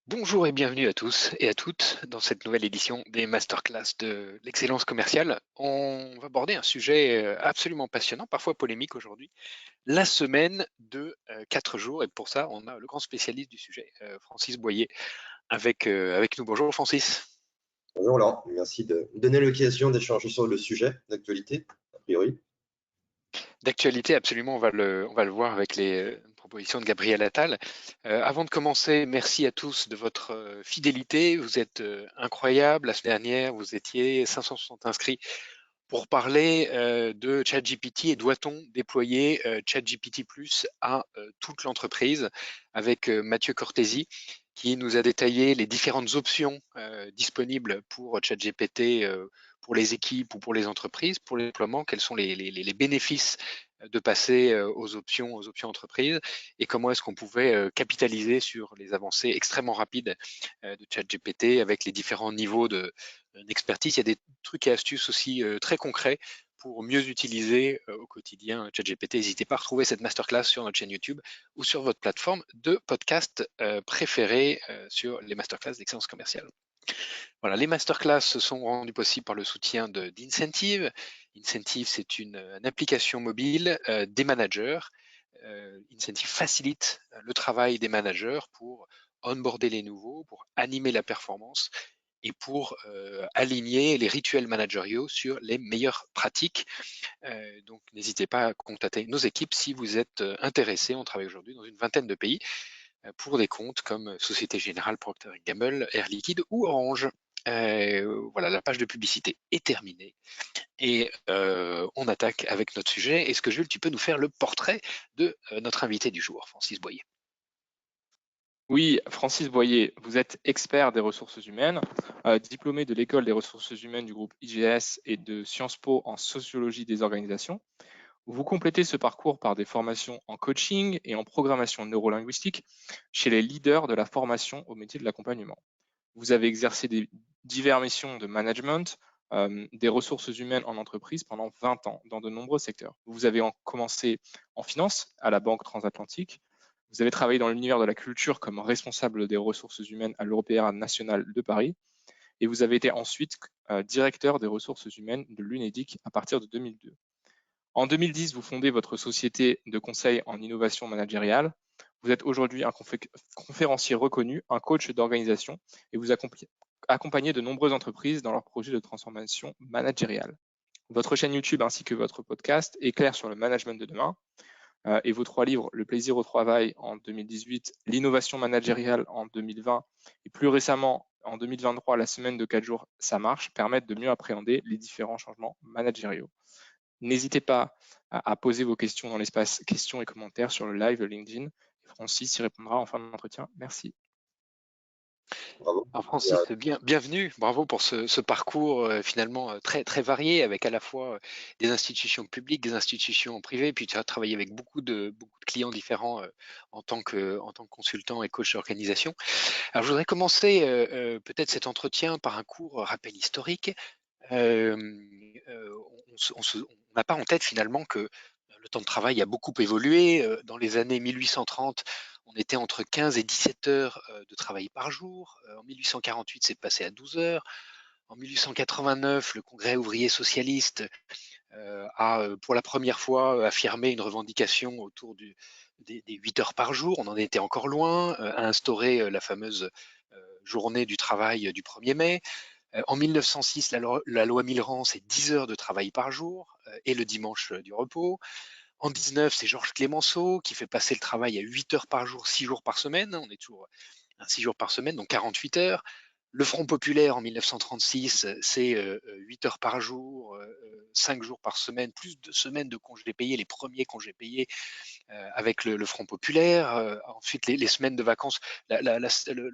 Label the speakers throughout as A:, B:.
A: Bonjour et bienvenue à tous et à toutes dans cette nouvelle édition des masterclass de l'excellence commerciale. On va aborder un sujet absolument passionnant, parfois polémique aujourd'hui, la semaine de 4 jours. Et pour ça, on a le grand spécialiste du sujet, Francis Boyer, avec nous. Bonjour Francis.
B: Bonjour Laurent, merci de me donner l'occasion d'échanger sur le sujet d'actualité, a priori.
A: D'actualité, absolument, on va le voir avec les propositions de Gabriel Attal. Avant de commencer, merci à tous de votre fidélité. Vous êtes incroyables. La semaine dernière, vous étiez 560 inscrits pour parler de ChatGPT et doit-on déployer ChatGPT Plus à toute l'entreprise avec Mathieu Cortési qui nous a détaillé les différentes options disponibles pour ChatGPT pour les équipes ou pour les entreprises, pour le déploiement, quels sont les bénéfices de passer aux options entreprises et comment est-ce qu'on pouvait capitaliser sur les avancées extrêmement rapides de ChatGPT avec les différents niveaux d'expertise. Il y a des trucs et astuces aussi très concrets pour mieux utiliser au quotidien ChatGPT. N'hésitez pas à retrouver cette masterclass sur notre chaîne YouTube ou sur votre plateforme de podcast préférée sur les masterclass d'excellence commerciale. Voilà, les masterclass sont rendues possibles par le soutien d'Incentive. Incentive, c'est une application mobile des managers. Incentive facilite le travail des managers pour onboarder les nouveaux, pour animer la performance et pour aligner les rituels managériaux sur les meilleures pratiques. Donc, n'hésitez pas à contacter nos équipes si vous êtes intéressés. On travaille aujourd'hui dans une vingtaine de pays pour des comptes comme Société Générale, Procter Gamble, Air Liquide ou Orange. Voilà, la page de publicité est terminée et on attaque avec notre sujet. Est-ce que Jules, tu peux nous faire le portrait de notre invité du jour, Francis Boyer?
C: Oui, Francis Boyer, vous êtes expert des ressources humaines, diplômé de l'école des ressources humaines du groupe IGS et de Sciences Po en sociologie des organisations. Vous complétez ce parcours par des formations en coaching et en programmation neurolinguistique chez les leaders de la formation au métier de l'accompagnement. Vous avez exercé diverses missions de management des ressources humaines en entreprise pendant 20 ans dans de nombreux secteurs. Vous avez commencé en finance à la Banque Transatlantique. Vous avez travaillé dans l'univers de la culture comme responsable des ressources humaines à l'Opéra national de Paris. Et vous avez été ensuite directeur des ressources humaines de l'UNEDIC à partir de 2002. En 2010, vous fondez votre société de conseil en innovation managériale. Vous êtes aujourd'hui un conférencier reconnu, un coach d'organisation et vous accompagnez de nombreuses entreprises dans leurs projets de transformation managériale. Votre chaîne YouTube ainsi que votre podcast éclairent sur le management de demain et vos 3 livres, Le plaisir au travail en 2018, L'innovation managériale en 2020 et plus récemment en 2023, La semaine de 4 jours, ça marche, permettent de mieux appréhender les différents changements managériaux. N'hésitez pas à poser vos questions dans l'espace questions et commentaires sur le live LinkedIn. Et Francis y répondra en fin d'entretien. Merci.
B: Bravo.
A: Alors Francis, bienvenue, bravo pour ce parcours finalement très, très varié avec à la fois des institutions publiques, des institutions privées, puis tu as travaillé avec beaucoup de clients différents en tant que consultant et coach d'organisation. Alors je voudrais commencer peut-être cet entretien par un court rappel historique. Euh, on n'a pas en tête finalement que le temps de travail a beaucoup évolué. Dans les années 1830, on était entre 15 et 17 heures de travail par jour. En 1848, c'est passé à 12 heures. En 1889, le Congrès ouvrier socialiste a pour la première fois affirmé une revendication autour des 8 heures par jour. On en était encore loin, a instauré la fameuse journée du travail du 1er mai. En 1906, la loi Millerand, c'est 10 heures de travail par jour et le dimanche du repos. En 19, c'est Georges Clémenceau qui fait passer le travail à 8 heures par jour, 6 jours par semaine. On est toujours à 6 jours par semaine, donc 48 heures. Le Front populaire en 1936, c'est 8 heures par jour, 5 jours par semaine, plus de semaines de congés payés, les premiers congés payés avec le Front populaire. Ensuite, les semaines de vacances, le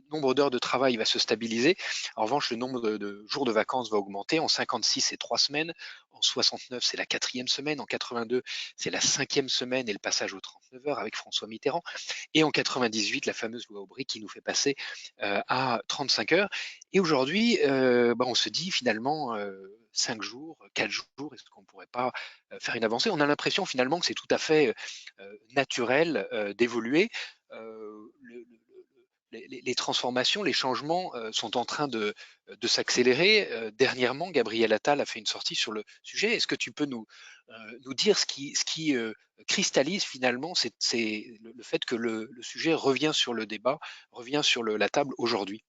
A: nombre d'heures de travail va se stabiliser. En revanche, le nombre de jours de vacances va augmenter. En 56, c'est 3 semaines. En 69, c'est la 4e semaine. En 82, c'est la 5e semaine et le passage aux 39 heures avec François Mitterrand. Et en 98, la fameuse loi Aubry qui nous fait passer à 35 heures. Et aujourd'hui, on se dit finalement 5 jours, 4 jours, est-ce qu'on ne pourrait pas faire une avancée? On a l'impression finalement que c'est tout à fait naturel d'évoluer. les transformations, les changements sont en train de s'accélérer. Dernièrement, Gabriel Attal a fait une sortie sur le sujet. Est-ce que tu peux nous dire ce qui cristallise finalement c'est le fait que le sujet revient sur le débat, revient sur la table aujourd'hui?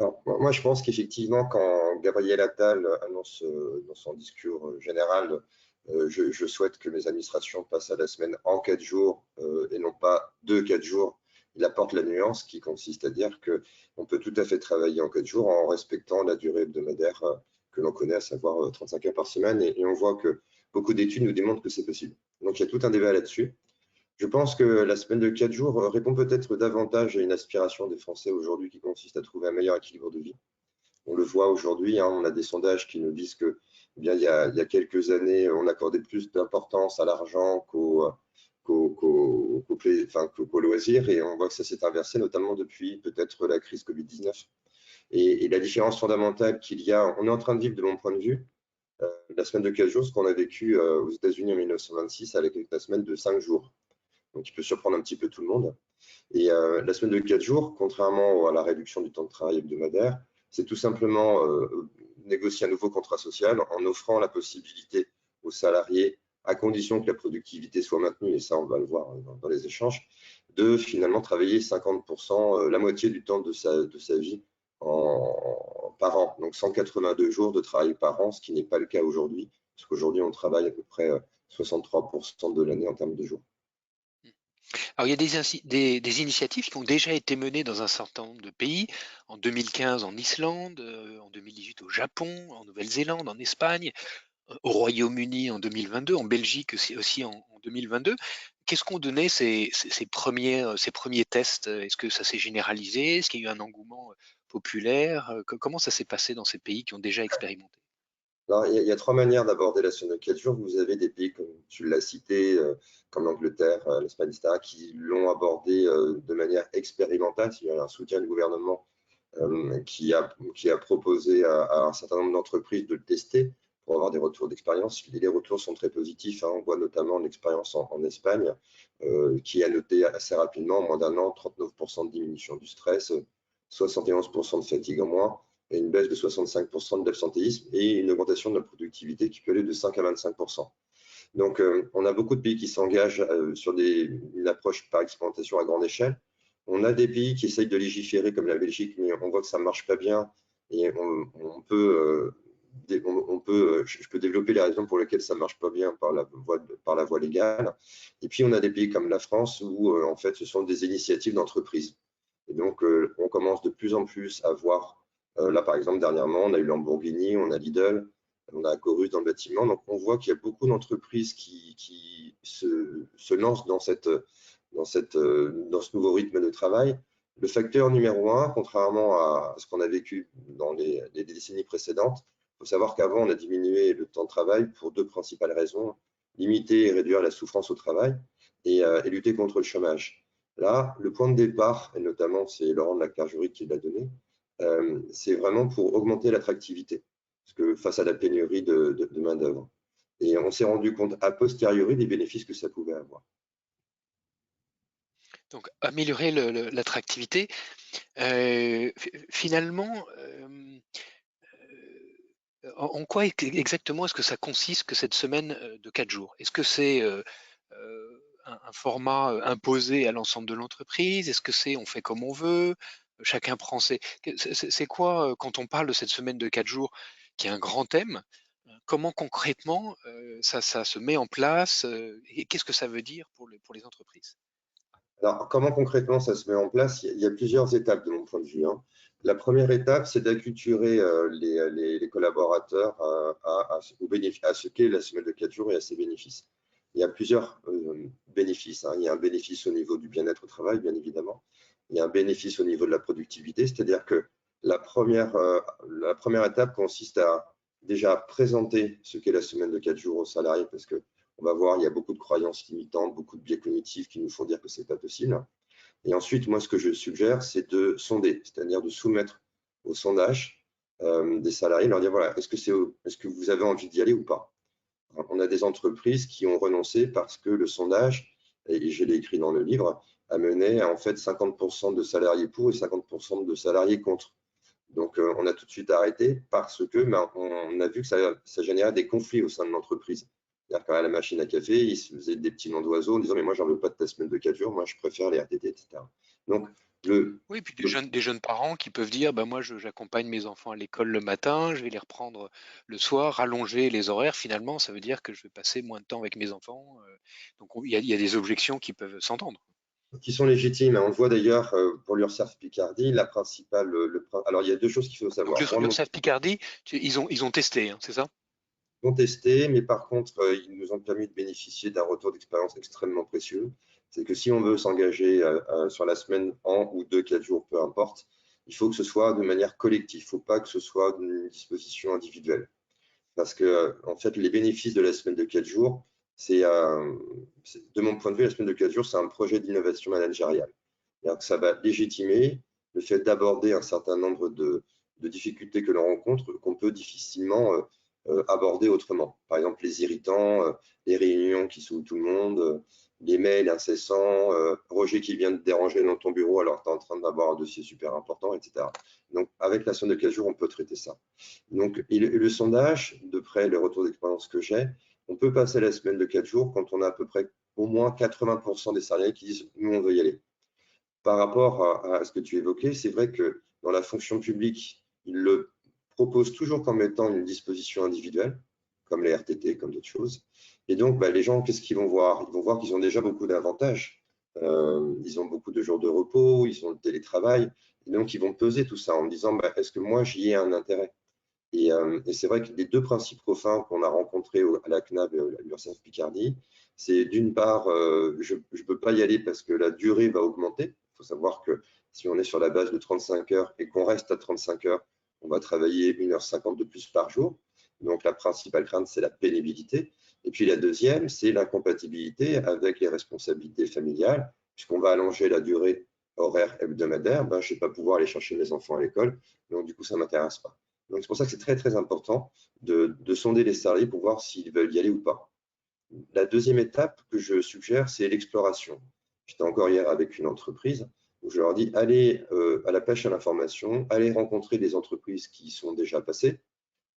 B: Alors, moi, je pense qu'effectivement, quand Gabriel Attal annonce dans son discours général, je souhaite que mes administrations passent à la semaine en 4 jours et non pas 2-4 jours, il apporte la nuance qui consiste à dire qu'on peut tout à fait travailler en 4 jours en respectant la durée hebdomadaire que l'on connaît, à savoir 35 heures par semaine. Et on voit que beaucoup d'études nous démontrent que c'est possible. Donc, il y a tout un débat là-dessus. Je pense que la semaine de 4 jours répond peut-être davantage à une aspiration des Français aujourd'hui qui consiste à trouver un meilleur équilibre de vie. On le voit aujourd'hui, on a des sondages qui nous disent que, eh bien, il y a quelques années, on accordait plus d'importance à l'argent qu'au loisir, et on voit que ça s'est inversé, notamment depuis peut-être la crise Covid-19. Et la différence fondamentale qu'il y a, on est en train de vivre, de mon point de vue, la semaine de 4 jours, ce qu'on a vécu aux États-Unis en 1926 avec la semaine de 5 jours. Donc, il peut surprendre un petit peu tout le monde. Et la semaine de 4 jours, contrairement à la réduction du temps de travail hebdomadaire, c'est tout simplement négocier un nouveau contrat social en offrant la possibilité aux salariés, à condition que la productivité soit maintenue, et ça on va le voir dans les échanges, de finalement travailler 50%, la moitié du temps de sa vie par an. Donc 182 jours de travail par an, ce qui n'est pas le cas aujourd'hui, parce qu'aujourd'hui on travaille à peu près 63% de l'année en termes de jours.
A: Alors, il y a des initiatives qui ont déjà été menées dans un certain nombre de pays, en 2015 en Islande, en 2018 au Japon, en Nouvelle-Zélande, en Espagne, au Royaume-Uni en 2022, en Belgique aussi en 2022. Qu'est-ce qu'ont donné ces premiers tests? Est-ce que ça s'est généralisé? Est-ce qu'il y a eu un engouement populaire? Comment ça s'est passé dans ces pays qui ont déjà expérimenté?
B: Alors, il y a 3 manières d'aborder la semaine de 4 jours. Vous avez des pays, comme tu l'as cité, comme l'Angleterre, l'Espagne, etc., qui l'ont abordé de manière expérimentale. Il y a un soutien du gouvernement qui a proposé à un certain nombre d'entreprises de le tester pour avoir des retours d'expérience. Les retours sont très positifs. On voit notamment l'expérience en Espagne, qui a noté assez rapidement, en moins d'un an, 39% de diminution du stress, 71% de fatigue en moins, et une baisse de 65% de l'absentéisme et une augmentation de la productivité qui peut aller de 5 à 25%. Donc, on a beaucoup de pays qui s'engagent sur une approche par expérimentation à grande échelle. On a des pays qui essayent de légiférer comme la Belgique, mais on voit que ça ne marche pas bien et je peux développer les raisons pour lesquelles ça ne marche pas bien par la voie légale. Et puis, on a des pays comme la France où, en fait, ce sont des initiatives d'entreprise. Et donc, on commence de plus en plus à voir, là, par exemple, dernièrement, on a eu Lamborghini, on a Lidl, on a Corus dans le bâtiment. Donc, on voit qu'il y a beaucoup d'entreprises qui se lancent dans ce nouveau rythme de travail. Le facteur numéro 1, contrairement à ce qu'on a vécu dans les décennies précédentes, il faut savoir qu'avant, on a diminué le temps de travail pour 2 principales raisons: limiter et réduire la souffrance au travail et lutter contre le chômage. Là, le point de départ, et notamment c'est Laurent de la Clergerie qui l'a donné, c'est vraiment pour augmenter l'attractivité, parce que face à la pénurie de main-d'œuvre. Et on s'est rendu compte a posteriori des bénéfices que ça pouvait avoir.
A: Donc, améliorer l'attractivité. Finalement, en quoi exactement est-ce que ça consiste que cette semaine de 4 jours? Est-ce que c'est un format imposé à l'ensemble de l'entreprise? Est-ce que c'est on fait comme on veut? Chacun prend c'est quoi quand on parle de cette semaine de 4 jours qui est un grand thème? Comment concrètement ça se met en place et qu'est-ce que ça veut dire pour les entreprises?
B: Alors, comment concrètement ça se met en place? Il y a plusieurs étapes de mon point de vue. La première étape, c'est d'acculturer les collaborateurs à ce qu'est la semaine de 4 jours et à ses bénéfices. Il y a plusieurs bénéfices. Il y a un bénéfice au niveau du bien-être au travail, bien évidemment. Il y a un bénéfice au niveau de la productivité, c'est-à-dire que la première étape consiste à déjà présenter ce qu'est la semaine de 4 jours aux salariés, parce que on va voir, il y a beaucoup de croyances limitantes, beaucoup de biais cognitifs qui nous font dire que ce n'est pas possible. Et ensuite, moi, ce que je suggère, c'est de sonder, c'est-à-dire de soumettre au sondage des salariés, leur dire, voilà, est-ce que vous avez envie d'y aller ou pas? On a des entreprises qui ont renoncé parce que le sondage, et je l'ai écrit dans le livre, amenait à en fait 50% de salariés pour et 50% de salariés contre. Donc, on a tout de suite arrêté parce que on a vu que ça générait des conflits au sein de l'entreprise. C'est-à-dire qu'à la machine à café, ils se faisaient des petits noms d'oiseaux en disant « mais moi, j'en veux pas de ta semaine de 4 jours, moi, je préfère les RTT, etc. » Donc,
A: Oui, puis des jeunes parents qui peuvent dire, bah moi j'accompagne mes enfants à l'école le matin, je vais les reprendre le soir, rallonger les horaires, finalement ça veut dire que je vais passer moins de temps avec mes enfants. Donc il y a des objections qui peuvent s'entendre.
B: qui sont légitimes. On le voit d'ailleurs pour l'URSSAF Picardie, la principale. Alors, il y a deux choses qu'il faut
A: Donc
B: savoir.
A: l'URSSAF Picardie, ils ont testé, hein, c'est ça?
B: Ils ont testé, mais par contre, ils nous ont permis de bénéficier d'un retour d'expérience extrêmement précieux. C'est que si on veut s'engager sur la semaine, en ou 2, 4 jours, peu importe, il faut que ce soit de manière collective. Il ne faut pas que ce soit une disposition individuelle. Parce que, en fait, les bénéfices de la semaine de 4 jours, de mon point de vue, la semaine de 4 jours, c'est un projet d'innovation managériale. Que ça va légitimer le fait d'aborder un certain nombre de difficultés que l'on rencontre, qu'on peut difficilement aborder autrement. Par exemple, les irritants, les réunions qui saoulent tout le monde, les mails incessants, Roger qui vient te déranger dans ton bureau alors que tu es en train d'avoir un dossier super important, etc. Donc, avec la semaine de 4 jours, on peut traiter ça. Donc, le sondage, de près, les retours d'expérience que j'ai, on peut passer la semaine de 4 jours quand on a à peu près au moins 80% des salariés qui disent « nous, on veut y aller ». Par rapport à ce que tu évoquais, c'est vrai que dans la fonction publique, ils le proposent toujours comme étant une disposition individuelle, comme les RTT, comme d'autres choses. Et donc, les gens, qu'est-ce qu'ils vont voir? Ils vont voir qu'ils ont déjà beaucoup d'avantages. Ils ont beaucoup de jours de repos, ils ont le télétravail. Et donc, ils vont peser tout ça en disant, est-ce que moi, j'y ai un intérêt? Et c'est vrai que les deux principes profonds qu'on a rencontrés à la CNAB et à l'URSSAF Picardie, c'est d'une part, je ne peux pas y aller parce que la durée va augmenter. Il faut savoir que si on est sur la base de 35 heures et qu'on reste à 35 heures, on va travailler 1h50 de plus par jour. Donc, la principale crainte, c'est la pénibilité. Et puis, la deuxième, c'est l'incompatibilité avec les responsabilités familiales, puisqu'on va allonger la durée horaire hebdomadaire. Je ne vais pas pouvoir aller chercher mes enfants à l'école, donc du coup, ça ne m'intéresse pas. Donc, c'est pour ça que c'est très, très important de sonder les salariés pour voir s'ils veulent y aller ou pas. La deuxième étape que je suggère, c'est l'exploration. J'étais encore hier avec une entreprise où je leur dis, allez à la pêche à l'information, allez rencontrer des entreprises qui y sont déjà passées,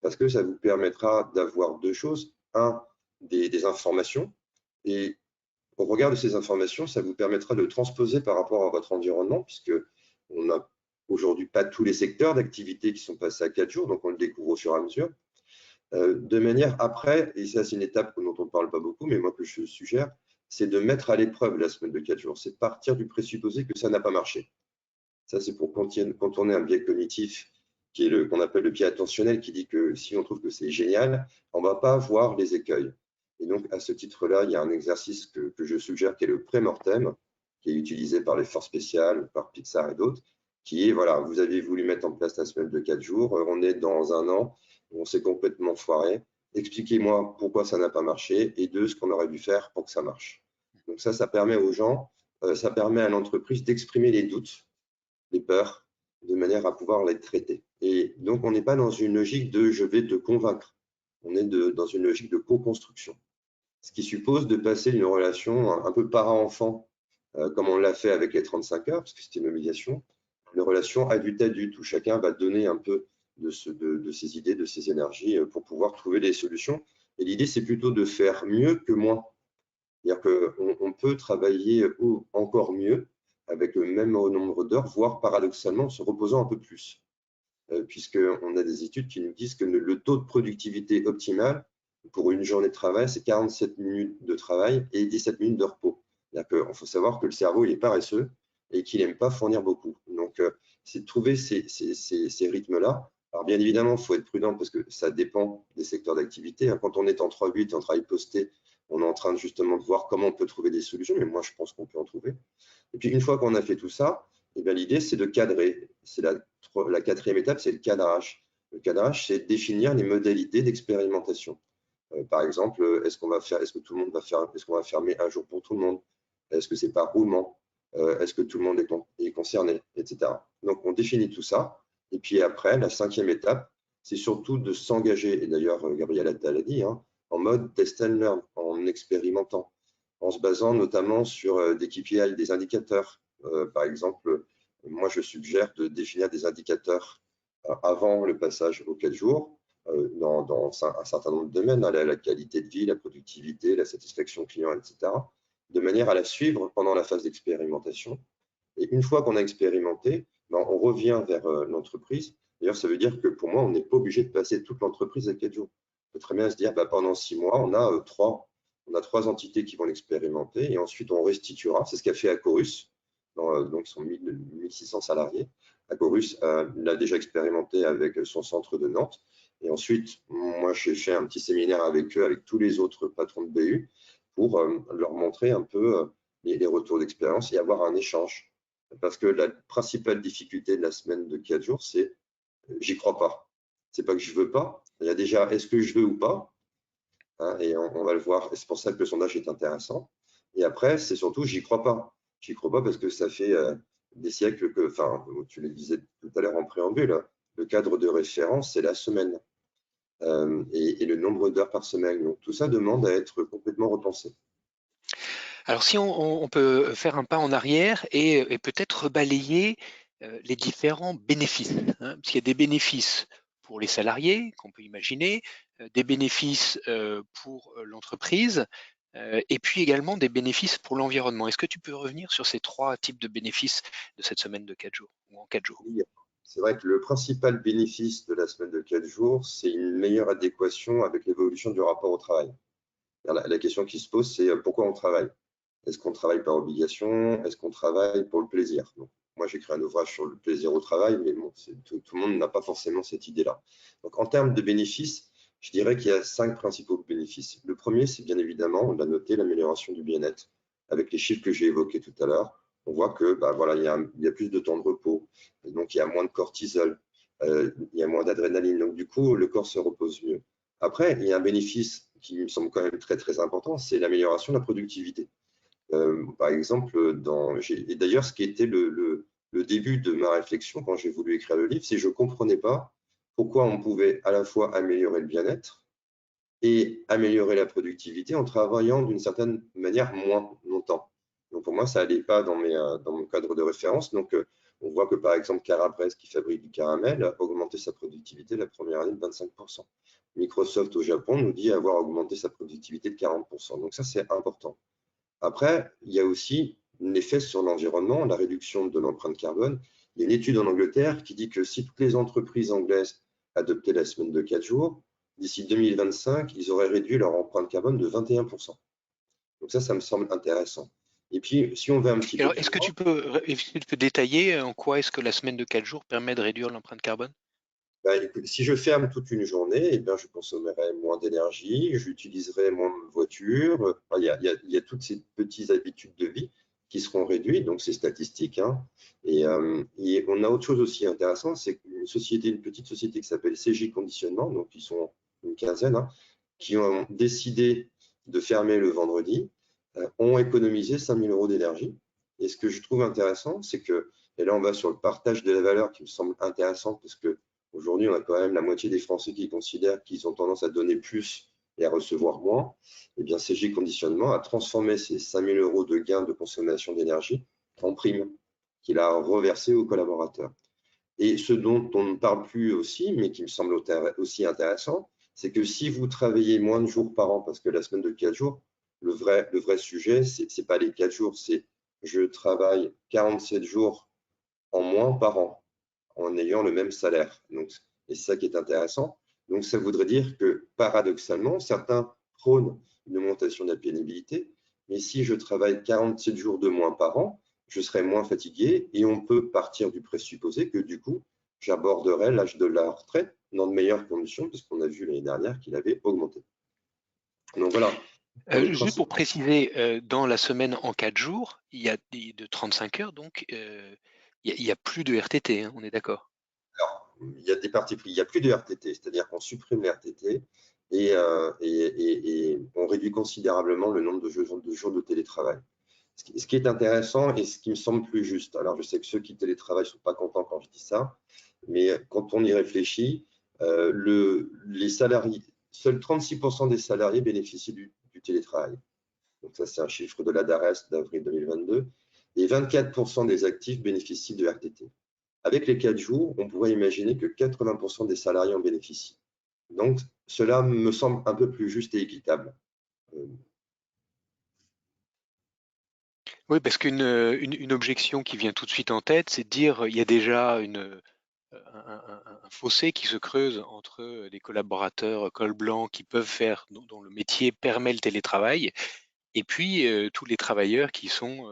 B: parce que ça vous permettra d'avoir deux choses. Un, des informations, et au regard de ces informations, ça vous permettra de transposer par rapport à votre environnement, puisque on n'a aujourd'hui pas tous les secteurs d'activité qui sont passés à 4 jours, donc on le découvre au fur et à mesure. De manière après, et ça c'est une étape dont on ne parle pas beaucoup, mais moi que je suggère, c'est de mettre à l'épreuve la semaine de 4 jours. C'est de partir du présupposé que ça n'a pas marché. Ça c'est pour contourner un biais cognitif qui est qu'on appelle le biais attentionnel, qui dit que si on trouve que c'est génial, on ne va pas voir les écueils. Et donc, à ce titre-là, il y a un exercice que je suggère qui est le pré-mortem, qui est utilisé par les forces spéciales, par Pixar et d'autres, qui est, voilà, vous avez voulu mettre en place la semaine de 4 jours, on est dans un an, on s'est complètement foiré, expliquez-moi pourquoi ça n'a pas marché et ce qu'on aurait dû faire pour que ça marche. Donc ça permet aux gens, ça permet à l'entreprise d'exprimer les doutes, les peurs, de manière à pouvoir les traiter. Et donc, on n'est pas dans une logique de « je vais te convaincre », on est dans une logique de co-construction. Ce qui suppose de passer d'une relation un peu parent-enfant, comme on l'a fait avec les 35 heures, parce que c'était une obligation, une relation adulte-adulte, où chacun va donner un peu de ses idées, de ses énergies, pour pouvoir trouver des solutions. Et l'idée, c'est plutôt de faire mieux que moins. C'est-à-dire qu'on peut travailler encore mieux avec le même nombre d'heures, voire paradoxalement en se reposant un peu plus, puisqu'on a des études qui nous disent que le taux de productivité optimal pour une journée de travail, c'est 47 minutes de travail et 17 minutes de repos. Il faut savoir que le cerveau, il est paresseux et qu'il n'aime pas fournir beaucoup. Donc, c'est de trouver ces rythmes-là. Alors, bien évidemment, il faut être prudent parce que ça dépend des secteurs d'activité. Quand on est en 3-8, en travail posté, on est en train justement de voir comment on peut trouver des solutions, mais moi, je pense qu'on peut en trouver. Et puis, une fois qu'on a fait tout ça, l'idée, c'est de cadrer. C'est la quatrième étape, c'est le cadrage. Le cadrage, c'est définir les modalités d'expérimentation. Par exemple, est-ce que tout le monde est-ce qu'on va fermer un jour pour tout le monde? Est-ce que c'est par roulement? Est-ce que tout le monde est concerné, etc. Donc, on définit tout ça. Et puis après, la cinquième étape, c'est surtout de s'engager, et d'ailleurs, Gabriel Attal a dit, en mode test and learn, en expérimentant. en se basant notamment sur des KPI, des indicateurs. Par exemple, moi, je suggère de définir des indicateurs avant le passage aux 4 jours dans un certain nombre de domaines, hein, la qualité de vie, la productivité, la satisfaction client, etc., de manière à la suivre pendant la phase d'expérimentation. Et une fois qu'on a expérimenté, ben, on revient vers l'entreprise. D'ailleurs, ça veut dire que pour moi, on n'est pas obligé de passer toute l'entreprise à 4 jours. On peut très bien se dire, ben, pendant 6 mois, on a trois entités qui vont l'expérimenter et ensuite on restituera. C'est ce qu'a fait Acorus, donc ils sont 1600 salariés. Acorus l'a déjà expérimenté avec son centre de Nantes. Et ensuite, moi, j'ai fait un petit séminaire avec eux, avec tous les autres patrons de BU, pour leur montrer un peu les retours d'expérience et avoir un échange. Parce que la principale difficulté de la semaine de 4 jours, c'est j'y crois pas. C'est pas que je veux pas. Il y a déjà est-ce que je veux ou pas, hein, et on va le voir. Et c'est pour ça que le sondage est intéressant. Et après, c'est surtout j'y crois pas. J'y crois pas parce que ça fait des siècles que, enfin, tu le disais tout à l'heure en préambule, le cadre de référence, c'est la semaine et le nombre d'heures par semaine. Donc tout ça demande à être complètement repensé.
A: Alors si on peut faire un pas en arrière et peut-être rebalayer les différents bénéfices, hein, parce qu'il y a des bénéfices pour les salariés qu'on peut imaginer, des bénéfices pour l'entreprise et puis également des bénéfices pour l'environnement. Est-ce que tu peux revenir sur ces 3 types de bénéfices de cette semaine de 4 jours ou en 4 jours?
B: Oui, c'est vrai que le principal bénéfice de la semaine de 4 jours, c'est une meilleure adéquation avec l'évolution du rapport au travail. La question qui se pose, c'est pourquoi on travaille? Est-ce qu'on travaille par obligation? Est-ce qu'on travaille pour le plaisir? Donc, moi, j'ai écrit un ouvrage sur le plaisir au travail, mais bon, tout le monde n'a pas forcément cette idée-là. Donc, en termes de bénéfices, je dirais qu'il y a 5 principaux bénéfices. Le premier, c'est bien évidemment, on l'a noté, l'amélioration du bien-être. Avec les chiffres que j'ai évoqués tout à l'heure, on voit que bah, voilà, il y a plus de temps de repos, et donc il y a moins de cortisol, il y a moins d'adrénaline. Donc, du coup, le corps se repose mieux. Après, il y a un bénéfice qui me semble quand même très, très important, c'est l'amélioration de la productivité. Par exemple, et d'ailleurs, ce qui était le début de ma réflexion quand j'ai voulu écrire le livre, c'est que je ne comprenais pas pourquoi on pouvait à la fois améliorer le bien-être et améliorer la productivité en travaillant d'une certaine manière moins longtemps. Donc pour moi, ça n'allait pas dans mon cadre de référence. Donc on voit que par exemple, Carapresse, qui fabrique du caramel, a augmenté sa productivité la première année de 25%. Microsoft au Japon nous dit avoir augmenté sa productivité de 40%. Donc ça, c'est important. Après, il y a aussi l'effet sur l'environnement, la réduction de l'empreinte carbone. Il y a une étude en Angleterre qui dit que si toutes les entreprises anglaises adoptaient la semaine de 4 jours, d'ici 2025, ils auraient réduit leur empreinte carbone de 21%. Donc ça me semble intéressant. Et puis, si on va un petit peu
A: Alors,
B: plus
A: est-ce que
B: loin,
A: tu peux détailler en quoi est-ce que la semaine de 4 jours permet de réduire l'empreinte carbone?
B: bah, écoute, si je ferme toute une journée, eh bien, je consommerai moins d'énergie, j'utiliserai moins de voiture. Enfin, il y a toutes ces petites habitudes de vie qui seront réduites, donc c'est statistique, hein. Et on a autre chose aussi intéressante, c'est une petite société qui s'appelle CJ Conditionnement, donc ils sont une quinzaine, hein, qui ont décidé de fermer le vendredi, ont économisé 5 000 € d'énergie. Et ce que je trouve intéressant, c'est que, et là on va sur le partage de la valeur qui me semble intéressant parce que aujourd'hui, on a quand même la moitié des Français qui considèrent qu'ils ont tendance à donner plus et à recevoir moins. Eh bien, CJ Conditionnement a transformé ces 5 000 € de gains de consommation d'énergie en prime qu'il a reversé aux collaborateurs. Et ce dont on ne parle plus aussi, mais qui me semble aussi intéressant, c'est que si vous travaillez moins de jours par an, parce que la semaine de 4 jours, le vrai sujet, ce n'est pas les 4 jours, c'est je travaille 47 jours en moins par an en ayant le même salaire. Donc, et c'est ça qui est intéressant. Donc, ça voudrait dire que, paradoxalement, certains prônent une augmentation de la pénibilité, mais si je travaille 47 jours de moins par an, je serai moins fatigué et on peut partir du présupposé que, du coup, j'aborderai l'âge de la retraite dans de meilleures conditions, parce qu'on a vu l'année dernière qu'il avait augmenté. Donc, voilà.
A: Juste pour préciser, dans la semaine en 4 jours, il y a de 35 heures, donc il y a plus de RTT, hein, on est d'accord?
B: Alors, il y a des parties pris. Il n'y a plus de RTT, c'est-à-dire qu'on supprime les RTT et on réduit considérablement le nombre de jours de télétravail. Ce qui est intéressant et ce qui me semble plus juste, alors je sais que ceux qui télétravaillent ne sont pas contents quand je dis ça, mais quand on y réfléchit, les salariés, seuls 36% des salariés bénéficient du télétravail. Donc ça, c'est un chiffre de la DARES d'avril 2022. Et 24% des actifs bénéficient de RTT. Avec les 4 jours, on pourrait imaginer que 80% des salariés en bénéficient. Donc, cela me semble un peu plus juste et équitable.
A: Oui, parce qu'une objection qui vient tout de suite en tête, c'est de dire il y a déjà un fossé qui se creuse entre des collaborateurs col blanc qui peuvent faire, dont le métier permet le télétravail, et puis tous les travailleurs qui sont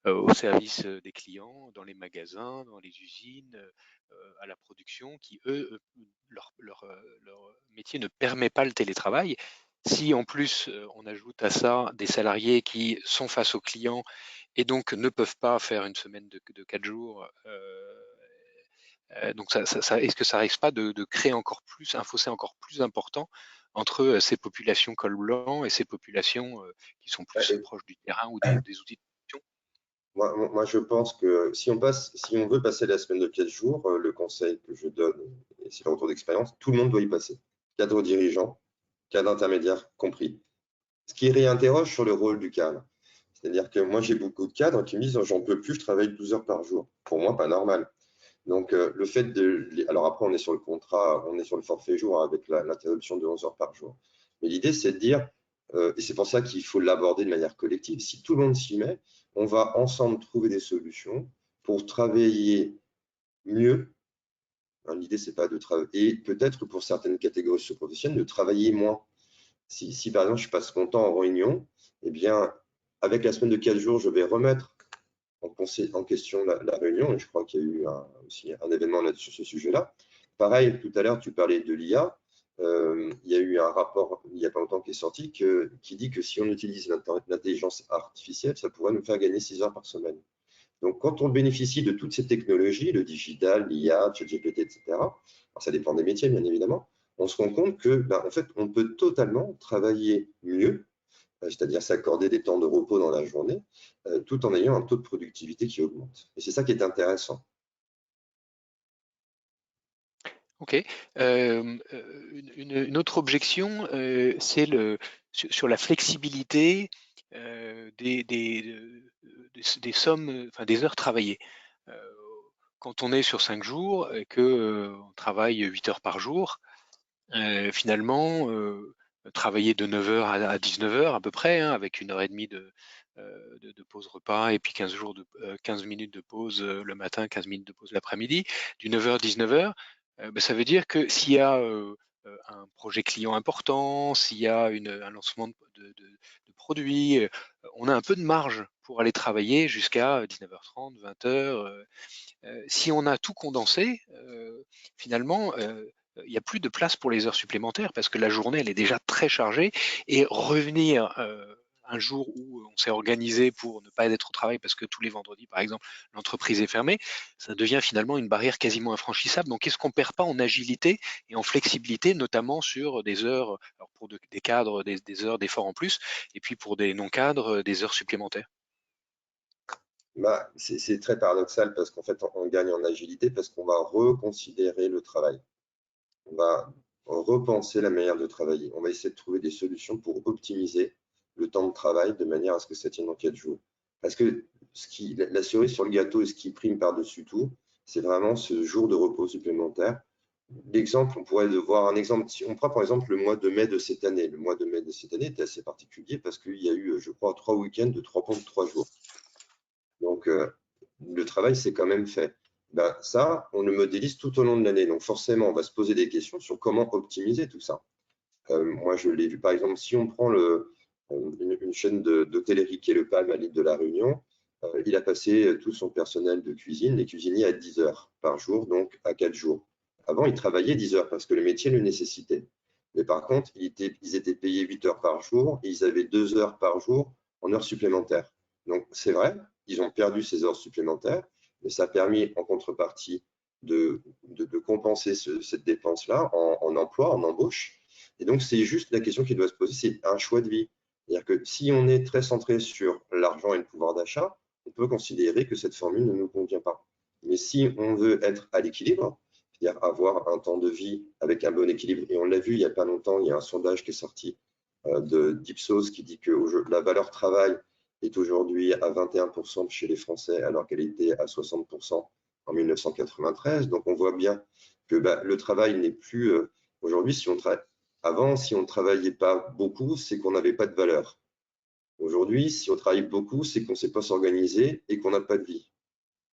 A: au service des clients, dans les magasins, dans les usines, à la production, qui eux, leur métier ne permet pas le télétravail. Si en plus on ajoute à ça des salariés qui sont face aux clients et donc ne peuvent pas faire une semaine de 4 jours, donc est-ce que ça risque pas de créer encore plus un fossé encore plus important entre ces populations col blanc et ces populations qui sont plus proches du terrain ou des outils de production?
B: Moi, je pense que si on veut passer la semaine de 4 jours, le conseil que je donne, et c'est le retour d'expérience, tout le monde doit y passer. Cadre dirigeant, cadre intermédiaire compris. Ce qui réinterroge sur le rôle du cadre. C'est-à-dire que moi, j'ai beaucoup de cadres qui me disent j'en peux plus, je travaille 12 heures par jour. Pour moi, pas normal. Donc, le fait de. Alors après, on est sur le contrat, on est sur le forfait jour avec l'interruption de 11 heures par jour. Mais l'idée, c'est de dire, et c'est pour ça qu'il faut l'aborder de manière collective, si tout le monde s'y met, on va ensemble trouver des solutions pour travailler mieux. L'idée, c'est pas de travailler, et peut-être pour certaines catégories socio-professionnelles, de travailler moins. Si par exemple, je passe mon temps en réunion, eh bien, avec la semaine de 4 jours, je vais remettre en question la réunion, et je crois qu'il y a eu aussi un événement là sur ce sujet-là. Pareil, tout à l'heure, tu parlais de l'IA. Il y a eu un rapport il n'y a pas longtemps qui est sorti qui dit que si on utilise l'intelligence artificielle, ça pourrait nous faire gagner 6 heures par semaine. Donc, quand on bénéficie de toutes ces technologies, le digital, l'IA, ChatGPT, etc., alors ça dépend des métiers, bien évidemment, on se rend compte que, en fait, on peut totalement travailler mieux, c'est-à-dire s'accorder des temps de repos dans la journée, tout en ayant un taux de productivité qui augmente. Et c'est ça qui est intéressant.
A: Ok. Une autre objection, c'est sur la flexibilité des sommes, enfin des heures travaillées. Euh, Quand on est sur 5 jours et qu'on travaille 8 heures par jour, finalement, travailler de 9 heures à 19 heures à peu près, hein, avec 1 heure et demie de pause repas et puis 15 minutes de pause le matin, 15 minutes de pause l'après-midi, du 9 heures à 19 heures, ça veut dire que s'il y a un projet client important, s'il y a un lancement de produit, on a un peu de marge pour aller travailler jusqu'à 19h30, 20h. Si on a tout condensé, finalement, il n'y a plus de place pour les heures supplémentaires parce que la journée, elle est déjà très chargée et revenir un jour où on s'est organisé pour ne pas être au travail parce que tous les vendredis, par exemple, l'entreprise est fermée, ça devient finalement une barrière quasiment infranchissable. Donc, qu'est-ce qu'on perd pas en agilité et en flexibilité, notamment sur des heures, alors pour des cadres, des heures d'effort en plus, et puis pour des non-cadres, des heures supplémentaires?
B: C'est très paradoxal parce qu'en fait, on gagne en agilité parce qu'on va reconsidérer le travail. On va repenser la manière de travailler. On va essayer de trouver des solutions pour optimiser le temps de travail de manière à ce que ça tienne en 4 jours. Parce que la cerise sur le gâteau et ce qui prime par-dessus tout, c'est vraiment ce jour de repos supplémentaire. L'exemple, on pourrait voir un exemple. Si on prend par exemple le mois de mai de cette année, le mois de mai de cette année était assez particulier parce qu'il y a eu, je crois, 3 week-ends de 3 ponts de 3 jours. Donc, le travail, c'est quand même fait. Ça, on le modélise tout au long de l'année. Donc, forcément, on va se poser des questions sur comment optimiser tout ça. Moi, je l'ai vu, par exemple, si on prend une chaîne d'hôtellerie qui est le Palm à l'île de la Réunion, il a passé tout son personnel de cuisine, les cuisiniers, à 10 heures par jour, donc à 4 jours. Avant, ils travaillaient 10 heures parce que le métier le nécessitait. Mais par contre, ils étaient payés 8 heures par jour et ils avaient 2 heures par jour en heures supplémentaires. Donc, c'est vrai, ils ont perdu ces heures supplémentaires, mais ça a permis en contrepartie de compenser cette dépense-là en emploi, en embauche. Et donc, c'est juste la question qui doit se poser, c'est un choix de vie. C'est-à-dire que si on est très centré sur l'argent et le pouvoir d'achat, on peut considérer que cette formule ne nous convient pas. Mais si on veut être à l'équilibre, c'est-à-dire avoir un temps de vie avec un bon équilibre, et on l'a vu il n'y a pas longtemps, il y a un sondage qui est sorti d'Ipsos qui dit que la valeur travail est aujourd'hui à 21% chez les Français, alors qu'elle était à 60% en 1993. Donc, on voit bien que le travail n'est plus… aujourd'hui, avant, si on ne travaillait pas beaucoup, c'est qu'on n'avait pas de valeur. Aujourd'hui, si on travaille beaucoup, c'est qu'on ne sait pas s'organiser et qu'on n'a pas de vie.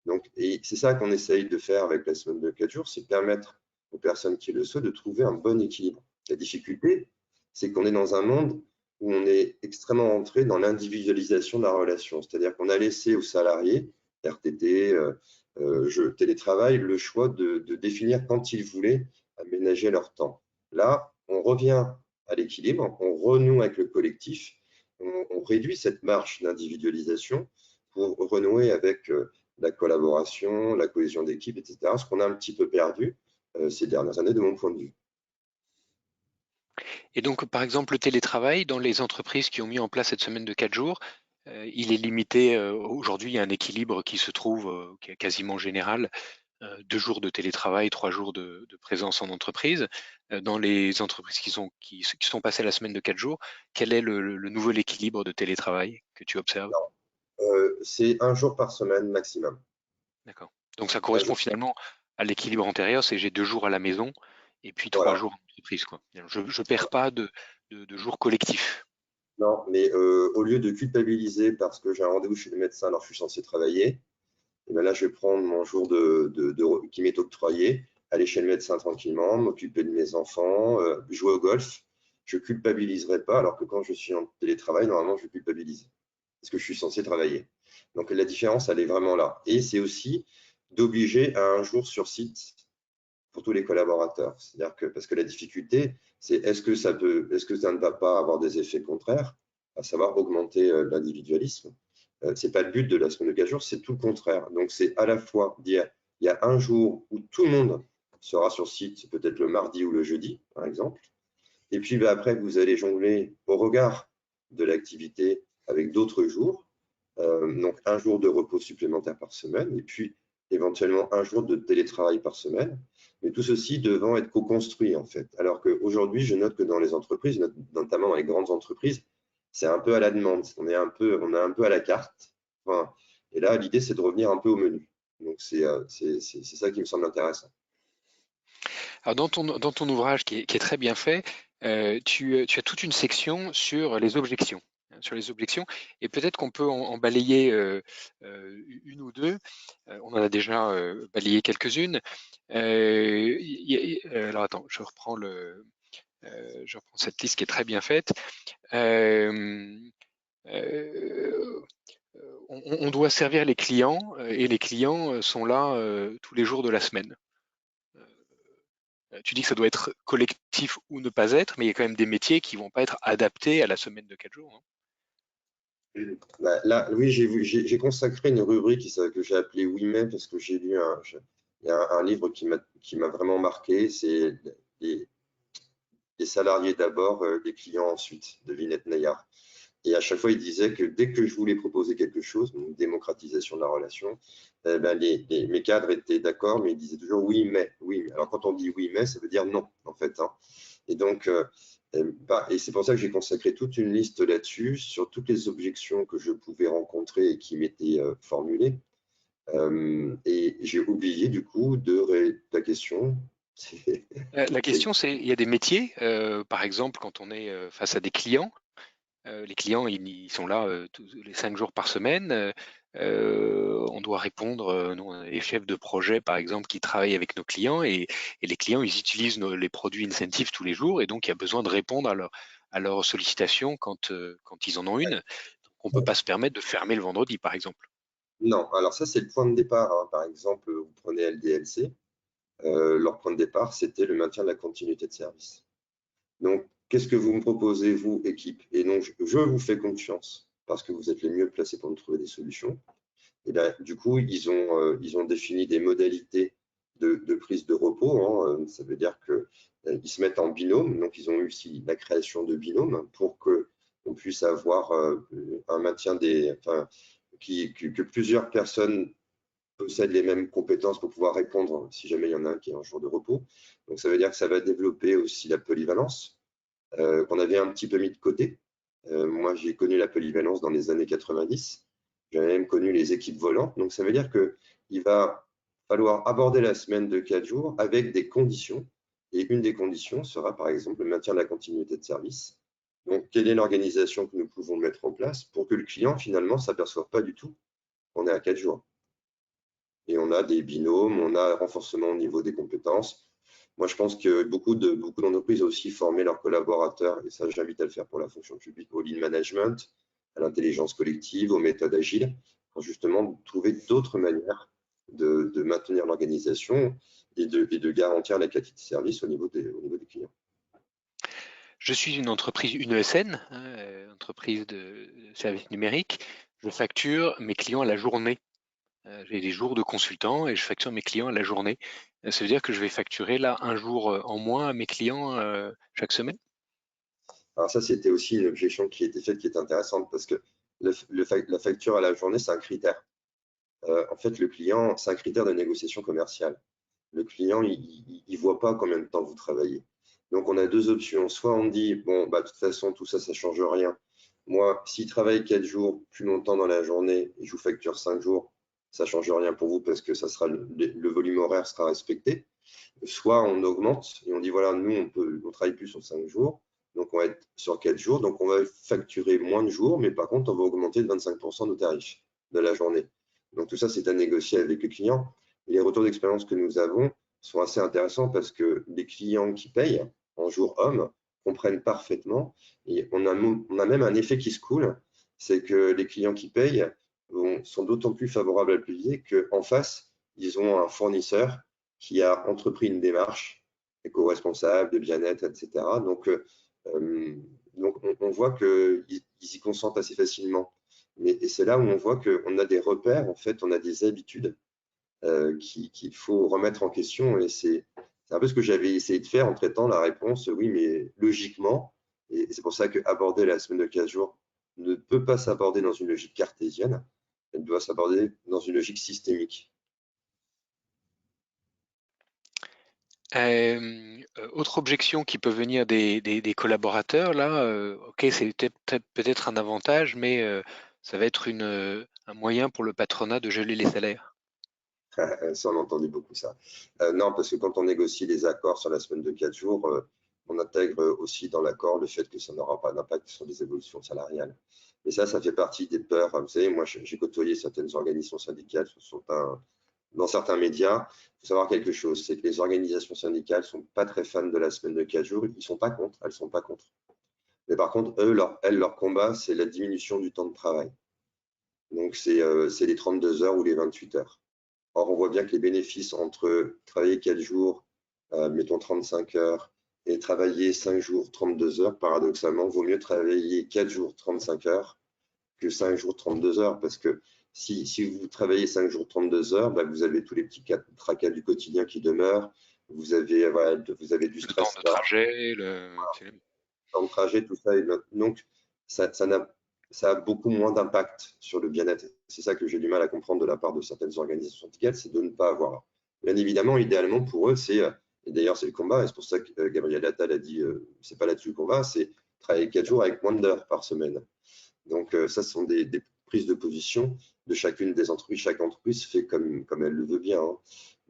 B: Donc, et c'est ça qu'on essaye de faire avec la semaine de 4 jours, c'est permettre aux personnes qui le souhaitent de trouver un bon équilibre. La difficulté, c'est qu'on est dans un monde où on est extrêmement entré dans l'individualisation de la relation. C'est-à-dire qu'on a laissé aux salariés, RTT, télétravail, le choix de définir quand ils voulaient aménager leur temps. Là, on revient à l'équilibre, on renoue avec le collectif, on réduit cette marche d'individualisation pour renouer avec la collaboration, la cohésion d'équipe, etc., ce qu'on a un petit peu perdu ces dernières années de mon point de vue.
A: Et donc, par exemple, le télétravail, dans les entreprises qui ont mis en place cette semaine de 4 jours, il est limité. Aujourd'hui, il y a un équilibre qui se trouve, qui est quasiment général. 2 jours de télétravail, 3 jours de présence en entreprise. Dans les entreprises qui sont passées à la semaine de 4 jours, quel est le nouvel équilibre de télétravail que tu observes?
B: C'est 1 jour par semaine maximum.
A: D'accord. Donc ça correspond finalement à l'équilibre antérieur, c'est j'ai 2 jours à la maison et puis 3
B: Voilà.
A: jours en entreprise, quoi. Je ne perds pas de jours collectifs.
B: Non, mais au lieu de culpabiliser parce que j'ai un rendez-vous chez le médecin alors que je suis censé travailler, et bien là, je vais prendre mon jour qui m'est octroyé, aller chez le médecin tranquillement, m'occuper de mes enfants, jouer au golf. Je ne culpabiliserai pas, alors que quand je suis en télétravail, normalement, je culpabilise parce que je suis censé travailler. Donc, la différence, elle est vraiment là. Et c'est aussi d'obliger à un jour sur site pour tous les collaborateurs. C'est-à-dire que, parce que la difficulté, c'est est-ce que ça ne va pas avoir des effets contraires, à savoir augmenter l'individualisme. Ce n'est pas le but de la semaine de 4 jours, c'est tout le contraire. Donc, c'est à la fois dire, il y a un jour où tout le monde sera sur site, peut-être le mardi ou le jeudi, par exemple. Et puis, après, vous allez jongler au regard de l'activité avec d'autres jours. Donc, un jour de repos supplémentaire par semaine, et puis éventuellement un jour de télétravail par semaine. Mais tout ceci devant être co-construit, en fait. Alors qu'aujourd'hui, je note que dans les entreprises, notamment dans les grandes entreprises, c'est un peu à la demande. On est un peu à la carte. Enfin, et là, l'idée, c'est de revenir un peu au menu. Donc, c'est ça qui me semble intéressant.
A: Alors dans ton ouvrage qui est très bien fait, tu as toute une section sur les objections. Et peut-être qu'on peut en balayer une ou deux. On en a déjà balayé quelques-unes. Alors attends, je reprends cette liste qui est très bien faite. On doit servir les clients et les clients sont là tous les jours de la semaine. Tu dis que ça doit être collectif ou ne pas être, mais il y a quand même des métiers qui ne vont pas être adaptés à la semaine de 4 jours.
B: Là, oui, j'ai consacré une rubrique que j'ai appelée Oui mais parce que j'ai lu il y a un livre qui m'a vraiment marqué, c'est les salariés d'abord, les clients ensuite, de Vinette Nayar. Et à chaque fois, il disait que dès que je voulais proposer quelque chose, une démocratisation de la relation, mes cadres étaient d'accord, mais ils disaient toujours oui, mais. Oui, mais. Alors quand on dit oui, mais, ça veut dire non, en fait. Hein. Et donc, et c'est pour ça que j'ai consacré toute une liste là-dessus, sur toutes les objections que je pouvais rencontrer et qui m'étaient formulées. Et j'ai oublié, du coup, ta question.
A: La question, c'est, il y a des métiers, par exemple, quand on est face à des clients, les clients, ils sont là les 5 jours par semaine. On doit répondre, nous, on est les chefs de projet, par exemple, qui travaillent avec nos clients et les clients, ils utilisent les produits incentives tous les jours et donc il y a besoin de répondre à leurs sollicitations quand ils en ont une. Donc, on ne peut pas se permettre de fermer le vendredi, par exemple.
B: Non, alors ça, c'est le point de départ. Hein. Par exemple, vous prenez LDLC. Leur point de départ, c'était le maintien de la continuité de service. Donc, qu'est-ce que vous me proposez, vous, équipe? Et donc, je vous fais confiance parce que vous êtes les mieux placés pour nous trouver des solutions. Et bien, du coup, ils ont défini des modalités de prise de repos. Hein. Ça veut dire qu'ils se mettent en binôme. Donc, ils ont eu aussi la création de binômes pour qu'on puisse avoir un maintien que plusieurs personnes possèdent les mêmes compétences pour pouvoir répondre si jamais il y en a un qui est en jour de repos. Donc, ça veut dire que ça va développer aussi la polyvalence. qu'on avait un petit peu mis de côté. Moi, j'ai connu la polyvalence dans les années 90. J'avais même connu les équipes volantes. Donc, ça veut dire qu'il va falloir aborder la semaine de 4 jours avec des conditions. Et une des conditions sera, par exemple, le maintien de la continuité de service. Donc, quelle est l'organisation que nous pouvons mettre en place pour que le client, finalement, ne s'aperçoive pas du tout qu'on est à 4 jours. Et on a des binômes, on a un renforcement au niveau des compétences. Moi, je pense que beaucoup d'entreprises ont aussi formé leurs collaborateurs, et ça, j'invite à le faire pour la fonction publique, au lean management, à l'intelligence collective, aux méthodes agiles, pour justement trouver d'autres manières de maintenir l'organisation et de garantir la qualité de service au niveau des clients.
A: Je suis une entreprise, une ESN, entreprise de services numériques. Je facture mes clients à la journée. J'ai des jours de consultants et je facture mes clients à la journée. Ça veut dire que je vais facturer là un jour en moins à mes clients chaque semaine?
B: Alors ça, c'était aussi une objection qui était faite, qui est intéressante, parce que la facture à la journée, c'est un critère. En fait, le client, c'est un critère de négociation commerciale. Le client, il ne voit pas combien de temps vous travaillez. Donc, on a deux options. Soit on dit, bon, bah, de toute façon, tout ça, ça ne change rien. Moi, s'il travaille 4 jours plus longtemps dans la journée et je vous facture 5 jours, ça ne change rien pour vous parce que ça sera le volume horaire sera respecté. Soit on augmente et on dit, voilà, nous, on travaille plus sur 5 jours, donc on va être sur 4 jours, donc on va facturer moins de jours, mais par contre, on va augmenter de 25% nos tarifs de la journée. Donc, tout ça, c'est à négocier avec le client. Et les retours d'expérience que nous avons sont assez intéressants parce que les clients qui payent en jour homme comprennent parfaitement. Et on a même un effet qui se coule, c'est que les clients qui payent sont d'autant plus favorables à le payer qu'en face, ils ont un fournisseur qui a entrepris une démarche éco-responsable, de bien-être, etc. Donc on voit qu'ils y consentent assez facilement. Et c'est là où on voit qu'on a des repères, en fait, on a des habitudes qu'il faut remettre en question. Et c'est un peu ce que j'avais essayé de faire en traitant la réponse, oui, mais logiquement. Et c'est pour ça qu'aborder la semaine de 15 jours ne peut pas s'aborder dans une logique cartésienne, elle doit s'aborder dans une logique systémique.
A: Autre objection qui peut venir des collaborateurs, là, ok, c'est peut-être un avantage, mais ça va être un moyen pour le patronat de geler les salaires.
B: Ça, on a entendu beaucoup ça. Non, parce que quand on négocie les accords sur la semaine de 4 jours, on intègre aussi dans l'accord le fait que ça n'aura pas d'impact sur les évolutions salariales. Et ça fait partie des peurs. Vous savez, moi, j'ai côtoyé certaines organisations syndicales dans certains médias. Il faut savoir quelque chose, c'est que les organisations syndicales ne sont pas très fans de la semaine de 4 jours. Ils ne sont pas contre, elles ne sont pas contre. Mais par contre, leur combat, c'est la diminution du temps de travail. Donc, c'est les 32 heures ou les 28 heures. Or, on voit bien que les bénéfices entre travailler 4 jours, mettons 35 heures, et travailler 5 jours, 32 heures, paradoxalement, vaut mieux travailler 4 jours, 35 heures que 5 jours, 32 heures. Parce que si vous travaillez 5 jours, 32 heures, bah, vous avez tous les petits tracas du quotidien qui demeurent. Vous avez du stress.
A: Le temps de trajet,
B: temps de trajet, tout ça. Donc, ça a beaucoup moins d'impact sur le bien-être. C'est ça que j'ai du mal à comprendre de la part de certaines organisations syndicales, c'est de ne pas avoir. Bien évidemment, idéalement pour eux, et d'ailleurs c'est le combat, et c'est pour ça que Gabriel Attal a dit, c'est pas là-dessus qu'on va, c'est travailler 4 jours avec moins d'heures par semaine. Donc ça, ce sont des prises de position de chacune des entreprises. Chaque entreprise fait comme elle le veut bien. Hein.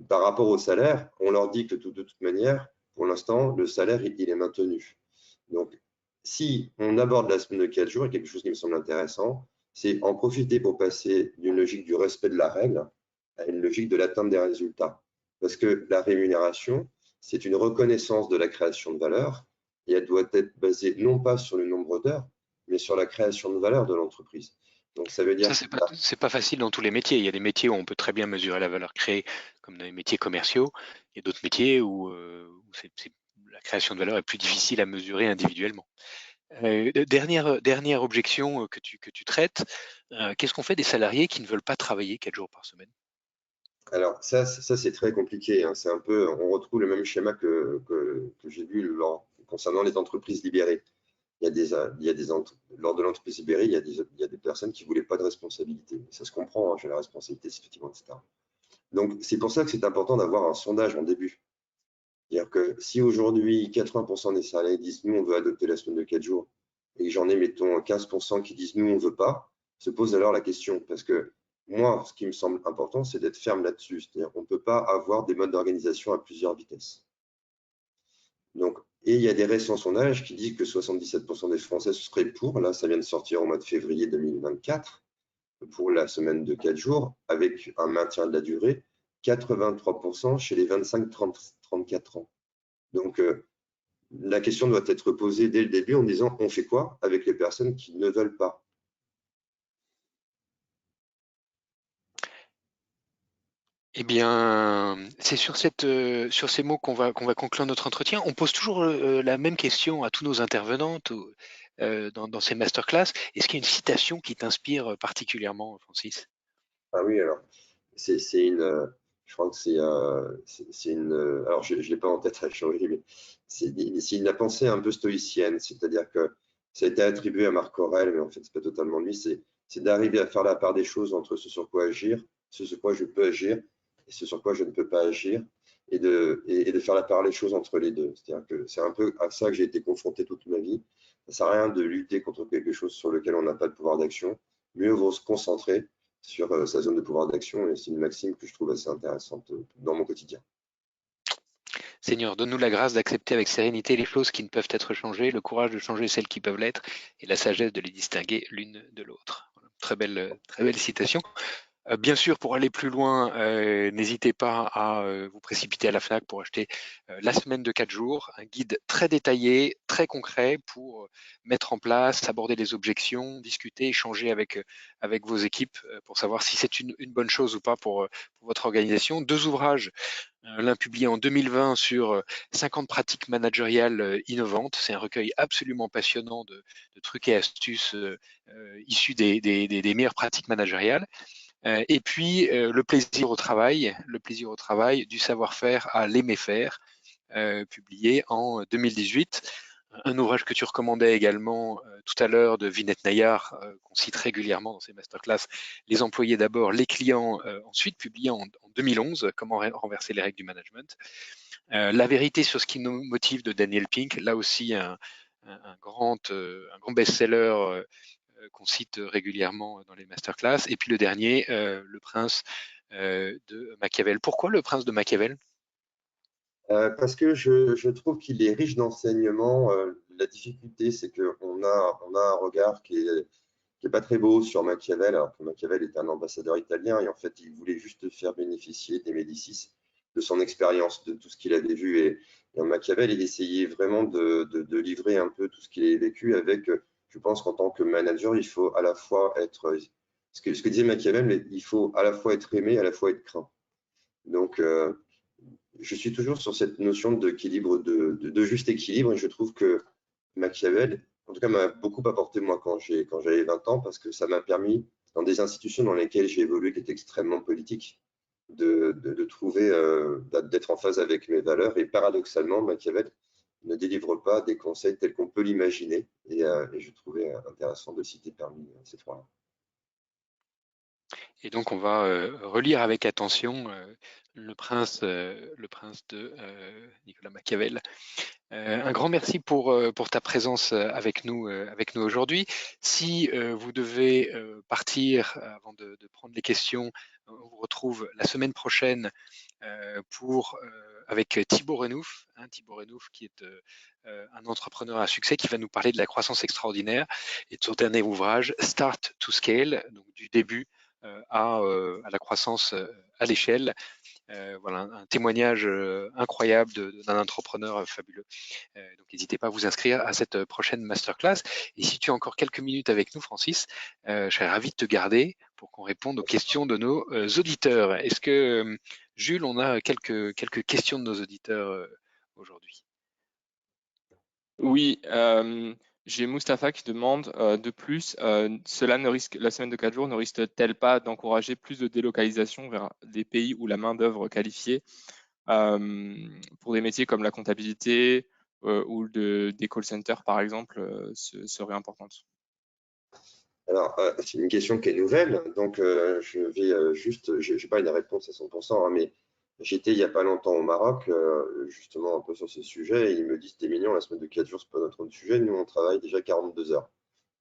B: Par rapport au salaire, on leur dit que de toute manière, pour l'instant, le salaire, il est maintenu. Donc, si on aborde la semaine de 4 jours, il y a quelque chose qui me semble intéressant, c'est en profiter pour passer d'une logique du respect de la règle à une logique de l'atteinte des résultats. Parce que la rémunération, c'est une reconnaissance de la création de valeur et elle doit être basée non pas sur le nombre d'heures, mais sur la création de valeur de l'entreprise. Donc, ça veut dire
A: ça, c'est pas facile dans tous les métiers. Il y a des métiers où on peut très bien mesurer la valeur créée, comme dans les métiers commerciaux. Il y a d'autres métiers où la création de valeur est plus difficile à mesurer individuellement. Dernière objection que tu traites, qu'est-ce qu'on fait des salariés qui ne veulent pas travailler 4 jours par semaine?
B: Alors, ça c'est très compliqué. Hein. C'est un peu, on retrouve le même schéma que j'ai vu concernant les entreprises libérées. Lors de l'entreprise libérée, il y a des personnes qui ne voulaient pas de responsabilité. Ça se comprend, hein, j'ai la responsabilité, effectivement, etc. Donc, c'est pour ça que c'est important d'avoir un sondage en début. C'est-à-dire que si aujourd'hui 80% des salariés disent nous on veut adopter la semaine de 4 jours et que j'en ai mettons 15% qui disent nous on veut pas, se pose alors la question parce que moi ce qui me semble important c'est d'être ferme là-dessus, c'est-à-dire qu'on ne peut pas avoir des modes d'organisation à plusieurs vitesses. Donc, et il y a des récents sondages qui disent que 77% des Français seraient pour, là ça vient de sortir au mois de février 2024, pour la semaine de 4 jours avec un maintien de la durée, 83% chez les 25-34 ans. Donc, la question doit être posée dès le début en disant on fait quoi avec les personnes qui ne veulent pas?
A: Eh bien, c'est sur ces mots qu'on va conclure notre entretien. On pose toujours la même question à tous nos intervenantes dans ces masterclass. Est-ce qu'il y a une citation qui t'inspire particulièrement, Francis?
B: Ah oui, alors, c'est une, je crois que c'est une, alors je ne l'ai pas en tête à changer, mais c'est une pensée un peu stoïcienne, c'est-à-dire que ça a été attribué à Marc Aurèle, mais en fait, c'est pas totalement lui, c'est d'arriver à faire la part des choses entre ce sur quoi agir, ce sur quoi je peux agir et ce sur quoi je ne peux pas agir, et de faire la part des choses entre les deux. C'est-à-dire que c'est un peu à ça que j'ai été confronté toute ma vie. Ça ne sert à rien de lutter contre quelque chose sur lequel on n'a pas de pouvoir d'action. Mieux vaut se concentrer sur sa zone de pouvoir d'action, et c'est une maxime que je trouve assez intéressante dans mon quotidien.
A: Seigneur, donne-nous la grâce d'accepter avec sérénité les choses qui ne peuvent être changées, le courage de changer celles qui peuvent l'être, et la sagesse de les distinguer l'une de l'autre. Voilà. Très belle citation. Bien sûr, pour aller plus loin, n'hésitez pas à vous précipiter à la FNAC pour acheter La semaine de 4 jours, un guide très détaillé, très concret pour mettre en place, aborder les objections, discuter, échanger avec vos équipes pour savoir si c'est une bonne chose ou pas pour votre organisation. 2 ouvrages, l'un publié en 2020 sur 50 pratiques managériales innovantes. C'est un recueil absolument passionnant de trucs et astuces issus des meilleures pratiques managériales. Et puis le plaisir au travail du savoir-faire à l'aimer faire, publié en 2018. Un ouvrage que tu recommandais également tout à l'heure de Vinette Nayar, qu'on cite régulièrement dans ses masterclass, Les employés d'abord, les clients ensuite, publié en 2011, Comment renverser les règles du management. La vérité sur ce qui nous motive de Daniel Pink, là aussi un grand best-seller qu'on cite régulièrement dans les masterclass. Et puis le dernier, Le Prince de Machiavel. Pourquoi Le Prince de Machiavel?
B: Parce que je trouve qu'il est riche d'enseignements. La difficulté, c'est qu'on a un regard qui est pas très beau sur Machiavel, alors que Machiavel était un ambassadeur italien et en fait, il voulait juste faire bénéficier des Médicis de son expérience, de tout ce qu'il avait vu. Et Machiavel, il essayait vraiment de livrer un peu tout ce qu'il avait vécu avec, je pense qu'en tant que manager, il faut à la fois être, ce que disait Machiavel, mais il faut à la fois être aimé, à la fois être craint. Donc, je suis toujours sur cette notion d'équilibre, de juste équilibre, et je trouve que Machiavel, en tout cas, m'a beaucoup apporté moi quand j'avais 20 ans, parce que ça m'a permis, dans des institutions dans lesquelles j'ai évolué, qui étaient extrêmement politiques, de trouver, d'être en phase avec mes valeurs. Et paradoxalement, Machiavel ne délivre pas des conseils tels qu'on peut l'imaginer, et je trouvais intéressant de le citer parmi ces trois-là.
A: Et donc on va relire avec attention le prince de Nicolas Machiavel. Un grand merci pour ta présence avec nous aujourd'hui. Si vous devez partir avant de prendre les questions, on vous retrouve la semaine prochaine avec Thibaut Renouf, Thibaut Renouf qui est un entrepreneur à succès qui va nous parler de la croissance extraordinaire et de son dernier ouvrage Start to Scale, donc du début à la croissance à l'échelle. Voilà un témoignage incroyable d'un entrepreneur fabuleux. Donc n'hésitez pas à vous inscrire à cette prochaine masterclass. Et si tu as encore quelques minutes avec nous, Francis, je serais ravi de te garder pour qu'on réponde aux questions de nos auditeurs. Est-ce que, Jules, on a quelques questions de nos auditeurs aujourd'hui?
C: Oui, j'ai Mustapha qui demande de plus, la semaine de 4 jours ne risque-t-elle pas d'encourager plus de délocalisation vers des pays où la main-d'œuvre qualifiée pour des métiers comme la comptabilité ou des call centers, par exemple, serait importante?
B: Alors, c'est une question qui est nouvelle, donc je vais juste, je n'ai pas une réponse à 100%, hein, mais J'étais il n'y a pas longtemps au Maroc, justement un peu sur ce sujet, et ils me disent, t'es mignon, la semaine de 4 jours, c'est pas notre sujet, nous on travaille déjà 42 heures.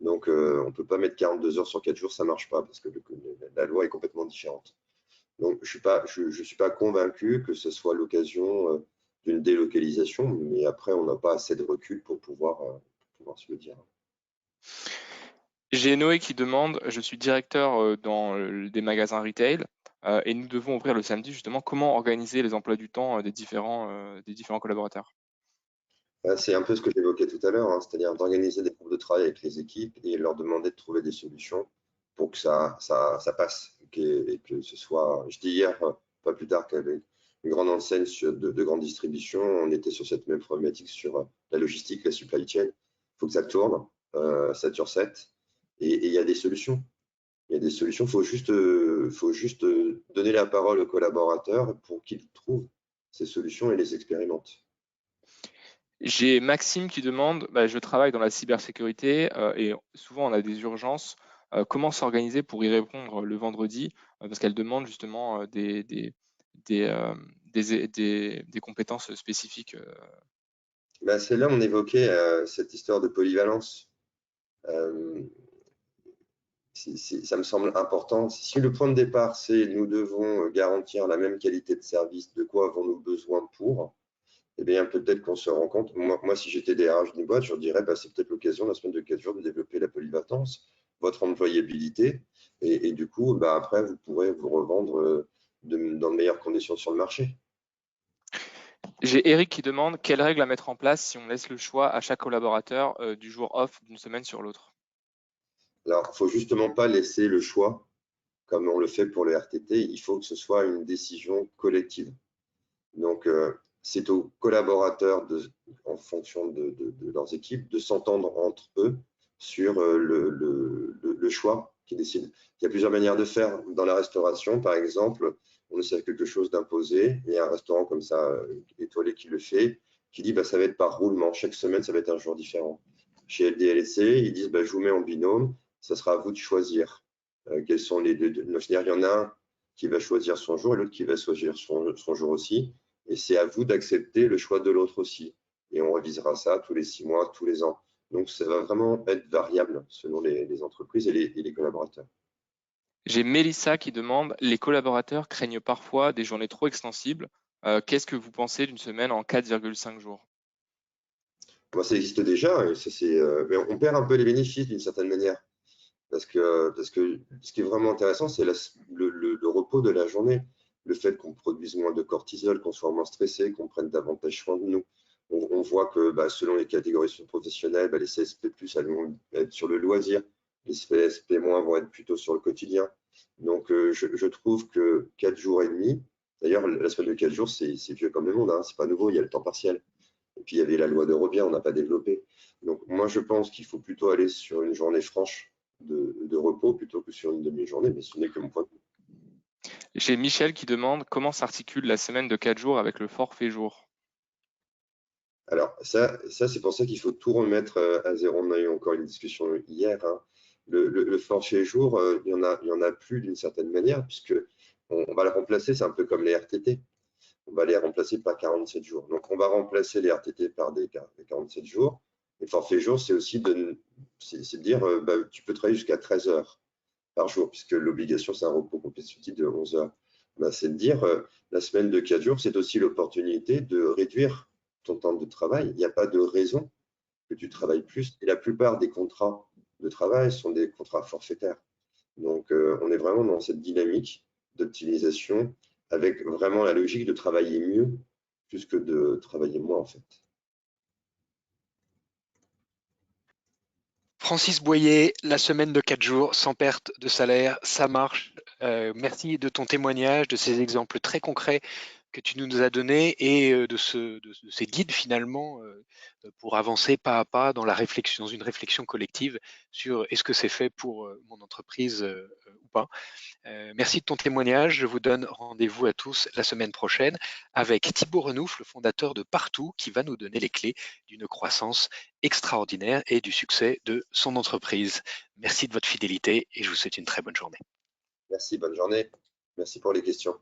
B: Donc on ne peut pas mettre 42 heures sur 4 jours, ça ne marche pas, parce que la loi est complètement différente. Donc je ne suis pas convaincu que ce soit l'occasion d'une délocalisation, mais après on n'a pas assez de recul pour pouvoir se le dire.
C: J'ai Noé qui demande, je suis directeur dans des magasins retail et nous devons ouvrir le samedi justement. Comment organiser les emplois du temps des différents collaborateurs?
B: C'est un peu ce que j'évoquais tout à l'heure, hein, c'est-à-dire d'organiser des groupes de travail avec les équipes et leur demander de trouver des solutions pour que ça passe et que ce soit. Je dis hier, pas plus tard qu'avec une grande enseigne de grande distribution, on était sur cette même problématique sur la logistique, la supply chain. Il faut que ça tourne 7 sur 7 et il y a des solutions. Il y a des solutions, il faut juste donner la parole aux collaborateurs pour qu'ils trouvent ces solutions et les expérimentent.
C: J'ai Maxime qui demande, je travaille dans la cybersécurité et souvent on a des urgences. Comment s'organiser pour y répondre le vendredi? Parce qu'elle demande justement des compétences spécifiques.
B: C'est là où on évoquait cette histoire de polyvalence. Ça me semble important. Si le point de départ, c'est nous devons garantir la même qualité de service, de quoi avons-nous besoin pour, eh bien, peut-être qu'on se rend compte. Moi si j'étais DRH d'une boîte, je leur dirais, c'est peut-être l'occasion, la semaine de 4 jours, de développer la polyvalence, votre employabilité, et du coup, après, vous pourrez vous revendre dans de meilleures conditions sur le marché.
C: J'ai Eric qui demande quelles règles à mettre en place si on laisse le choix à chaque collaborateur du jour off d'une semaine sur l'autre.
B: Alors, il ne faut justement pas laisser le choix, comme on le fait pour le RTT, il faut que ce soit une décision collective. Donc, c'est aux collaborateurs, en fonction de leurs équipes, de s'entendre entre eux sur le choix qu'ils décident. Il y a plusieurs manières de faire. Dans la restauration, par exemple, on essaie quelque chose d'imposé. Il y a un restaurant comme ça, étoilé, qui le fait, qui dit ça va être par roulement. Chaque semaine, ça va être un jour différent. Chez LDLC, ils disent je vous mets en binôme, ça sera à vous de choisir. Quels sont les deux? Il y en a un qui va choisir son jour et l'autre qui va choisir son jour aussi. Et c'est à vous d'accepter le choix de l'autre aussi. Et on révisera ça tous les 6 mois, tous les ans. Donc, ça va vraiment être variable selon les entreprises et les collaborateurs.
C: J'ai Mélissa qui demande, les collaborateurs craignent parfois des journées trop extensibles. Qu'est-ce que vous pensez d'une semaine en 4,5 jours?
B: Moi, ça existe déjà. Et ça, mais on perd un peu les bénéfices d'une certaine manière. Parce que ce qui est vraiment intéressant, c'est le repos de la journée. Le fait qu'on produise moins de cortisol, qu'on soit moins stressé, qu'on prenne davantage soin de nous. On voit que selon les catégories professionnelles, les CSP+, elles vont être sur le loisir. Les CSP- vont être plutôt sur le quotidien. Donc, je trouve que 4 jours et demi, d'ailleurs, la semaine de 4 jours, c'est vieux comme le monde, hein, c'est pas nouveau, il y a le temps partiel. Et puis, il y avait la loi de Robien, on n'a pas développé. Donc, moi, je pense qu'il faut plutôt aller sur une journée franche de repos plutôt que sur une demi-journée, mais ce n'est que mon point de vue.
C: J'ai Michel qui demande comment s'articule la semaine de 4 jours avec le forfait jour.
B: Alors, ça c'est pour ça qu'il faut tout remettre à zéro. On a eu encore une discussion hier. Hein. Le forfait jour, il y en a plus d'une certaine manière, puisque on va le remplacer, c'est un peu comme les RTT. On va les remplacer par 47 jours. Donc, on va remplacer les RTT par des 47 jours. Et forfait jour, c'est aussi de dire tu peux travailler jusqu'à 13 heures par jour, puisque l'obligation, c'est un repos compétitif de 11 heures. C'est de dire la semaine de 4 jours, c'est aussi l'opportunité de réduire ton temps de travail. Il n'y a pas de raison que tu travailles plus. Et la plupart des contrats de travail sont des contrats forfaitaires. Donc, on est vraiment dans cette dynamique d'optimisation avec vraiment la logique de travailler mieux plus que de travailler moins, en fait.
A: Francis Boyer, la semaine de 4 jours sans perte de salaire, ça marche. Merci de ton témoignage, de ces exemples très concrets que tu nous as donnés et de ces guides finalement pour avancer pas à pas dans une réflexion collective sur est-ce que c'est fait pour mon entreprise ou pas. Merci de ton témoignage. Je vous donne rendez-vous à tous la semaine prochaine avec Thibaut Renouf, le fondateur de Partout, qui va nous donner les clés d'une croissance extraordinaire et du succès de son entreprise. Merci de votre fidélité et je vous souhaite une très bonne journée.
B: Merci, bonne journée. Merci pour les questions.